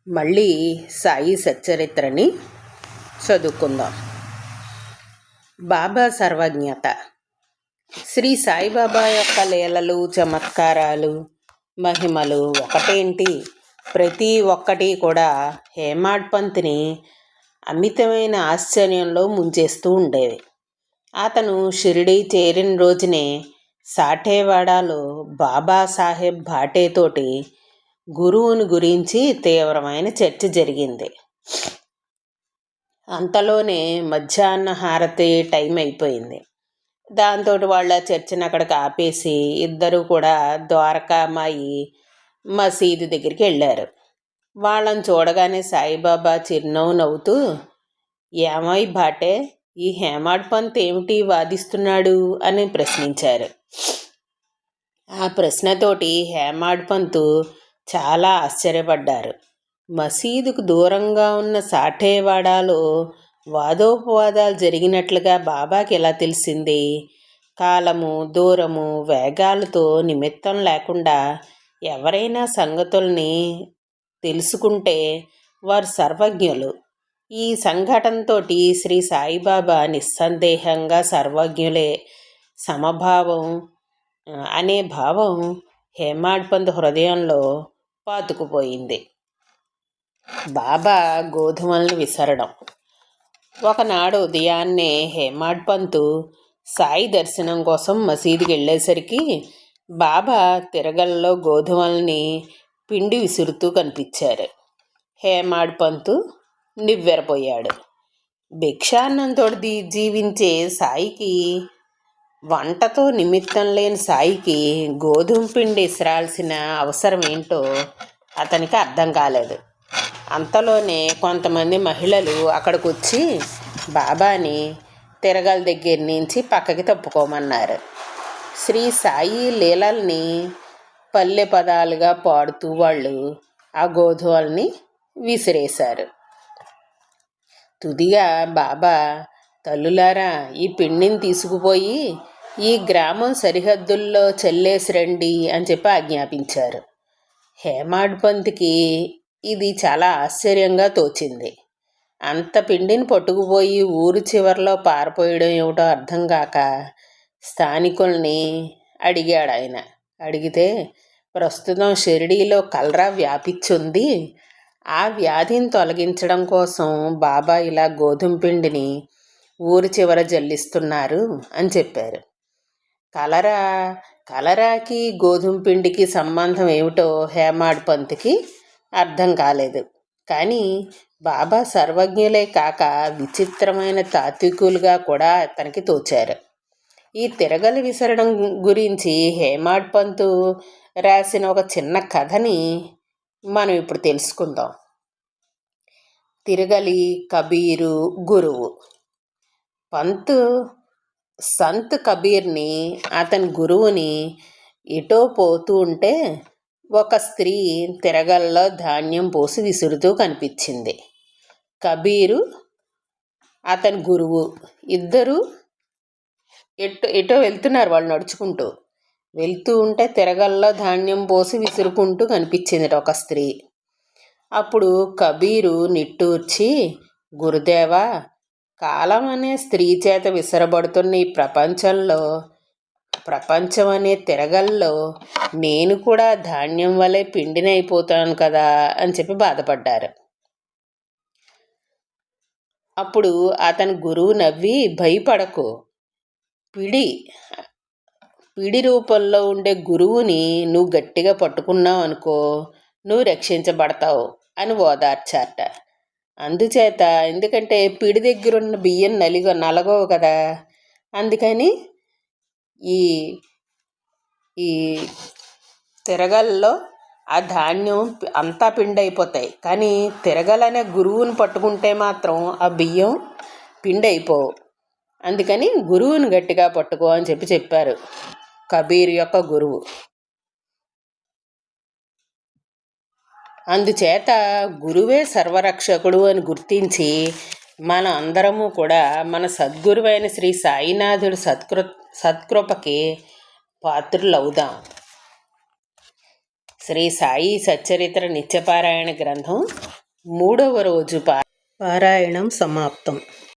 మళ్ళీ సాయి సచ్చరిత్రని చదువుకుందాం. బాబా సర్వజ్ఞత. శ్రీ సాయిబాబా యొక్క లీలలు, చమత్కారాలు, మహిమలు ఒకటేంటి, ప్రతి ఒక్కటి కూడా హేమాడ్ పంత్ని అమితమైన ఆశ్చర్యంలో ముంచేస్తూ ఉండేవి. అతను షిరిడీ చేరిన రోజునే సాఠేవాడాలో బాబాసాహెబ్ భాటేతోటి గురువుని గురించి తీవ్రమైన చర్చ జరిగింది. అంతలోనే మధ్యాహ్న హారతి టైం అయిపోయింది. దాంతో వాళ్ళ చర్చను అక్కడికి ఆపేసి ఇద్దరు కూడా ద్వారకామాయి మసీదు దగ్గరికి వెళ్ళారు. వాళ్ళని చూడగానే సాయిబాబా చిరునవ్వు నవ్వుతూ, ఏమై భాటే, ఈ హేమాడ్ పంత్ ఏమిటి వాదిస్తున్నాడు అని ప్రశ్నించారు. ఆ ప్రశ్నతోటి హేమాడ్ పంతు చాలా ఆశ్చర్యపడ్డారు. మసీదుకు దూరంగా ఉన్న సాఠేవాడాలో వాదోపవాదాలు జరిగినట్లుగా బాబాకి ఎలా తెలిసింది? కాలము, దూరము, వేగాలతో నిమిత్తం లేకుండా ఎవరైనా సంగతుల్ని తెలుసుకుంటే వారు సర్వజ్ఞులు. ఈ సంఘటనతో శ్రీ సాయిబాబా నిస్సందేహంగా సర్వజ్ఞులే సమభావం అనే భావం హేమాడ్ పంత్ హృదయంలో పాతుకుపోయింది. బాబా గోధుమలను విసరడం. ఒకనాడు ఉదయాన్నే హేమాడ్ పంత్ సాయి దర్శనం కోసం మసీదుకి వెళ్ళేసరికి బాబా తిరగల్లో గోధుమల్ని పిండి విసురుతూ కనిపించారు. హేమాడ్ పంత్ నివ్వెరపోయాడు. భిక్షాన్నంతో జీవించే సాయికి, వంటతో నిమిత్తం లేని సాయికి గోధుమ పిండి ఇసరాల్సిన అవసరం ఏంటో అతనికి అర్థం కాలేదు. అంతలోనే కొంతమంది మహిళలు అక్కడికి వచ్చి బాబాని తిరగల దగ్గర నుంచి పక్కకి తప్పుకోమన్నారు. శ్రీ సాయి లీలల్ని పల్లె పదాలుగా పాడుతూ వాళ్ళు ఆ గోధుమల్ని విసిరేశారు. తుదిగా బాబా, తల్లులారా, ఈ పిండిని తీసుకుపోయి ఈ గ్రామం సరిహద్దుల్లో చల్లేసి రండి అని చెప్పి ఆజ్ఞాపించారు. హేమాడ్ పంత్కి ఇది చాలా ఆశ్చర్యంగా తోచింది. అంత పిండిని పట్టుకుపోయి ఊరు చివరిలో పారపోయడం ఏమిటో అర్థం కాక స్థానికుల్ని అడిగాడు ఆయన. అడిగితే, ప్రస్తుతం షిరిడీలో కలరా వ్యాపించింది, ఆ వ్యాధిని తొలగించడం కోసం బాబా ఇలా గోధుమ పిండిని ఊరి చివర జల్లిస్తున్నారు అని చెప్పారు. కలరాకి గోధుమ పిండికి సంబంధం ఏమిటో హేమాడ్ పంత్కి అర్థం కాలేదు. కానీ బాబా సర్వజ్ఞులే కాక విచిత్రమైన తాత్వికులుగా కూడా అతనికి తోచారు. ఈ తిరగలి విసరడం గురించి హేమాడ్ పంత్ రాసిన ఒక చిన్న కథని మనం ఇప్పుడు తెలుసుకుందాం. తిరగలి, కబీరు, గురువు. సంత్ కబీర్ని, అతని గురువుని ఎటో పోతూ ఉంటే ఒక స్త్రీ తిరగల్లో ధాన్యం పోసి విసురుతూ కనిపించింది. కబీరు, అతని గురువు ఇద్దరు ఎటో వెళ్తున్నారు. వాళ్ళు నడుచుకుంటూ వెళ్తూ ఉంటే తిరగల్లో ధాన్యం పోసి విసురుకుంటూ కనిపించింది ఒక స్త్రీ. అప్పుడు కబీరు నిట్టూర్చి, గురుదేవా, కాలం అనే స్త్రీ చేత విసరబడుతున్న ఈ ప్రపంచం అనే తిరగల్లో నేను కూడా ధాన్యం వలె పిండిని అయిపోతాను కదా అని చెప్పి బాధపడ్డారు. అప్పుడు అతని గురువు నవ్వి, భయపడకు, పిడి రూపంలో ఉండే గురువుని నువ్వు గట్టిగా పట్టుకున్నావు అనుకో, నువ్వు రక్షించబడతావు అని ఓదార్చారట. అందుచేత, ఎందుకంటే పిడి దగ్గరున్న బియ్యం నలగవు కదా, అందుకని ఈ తిరగల్లో ఆ ధాన్యం అంతా పిండి అయిపోతాయి. కానీ తిరగలనే గురువుని పట్టుకుంటే మాత్రం ఆ బియ్యం పిండి అయిపోవు. అందుకని గురువుని గట్టిగా పట్టుకో అని చెప్పారు కబీర్ యొక్క గురువు. అందుచేత గురువే సర్వరక్షకుడు అని గుర్తించి మన అందరము కూడా మన సద్గురువైన శ్రీ సాయినాథుడి సత్కృపకి పాత్రులవుదాం. శ్రీ సాయి సచ్చరిత్ర నిత్యపారాయణ గ్రంథం 3వ రోజు పారాయణం సమాప్తం.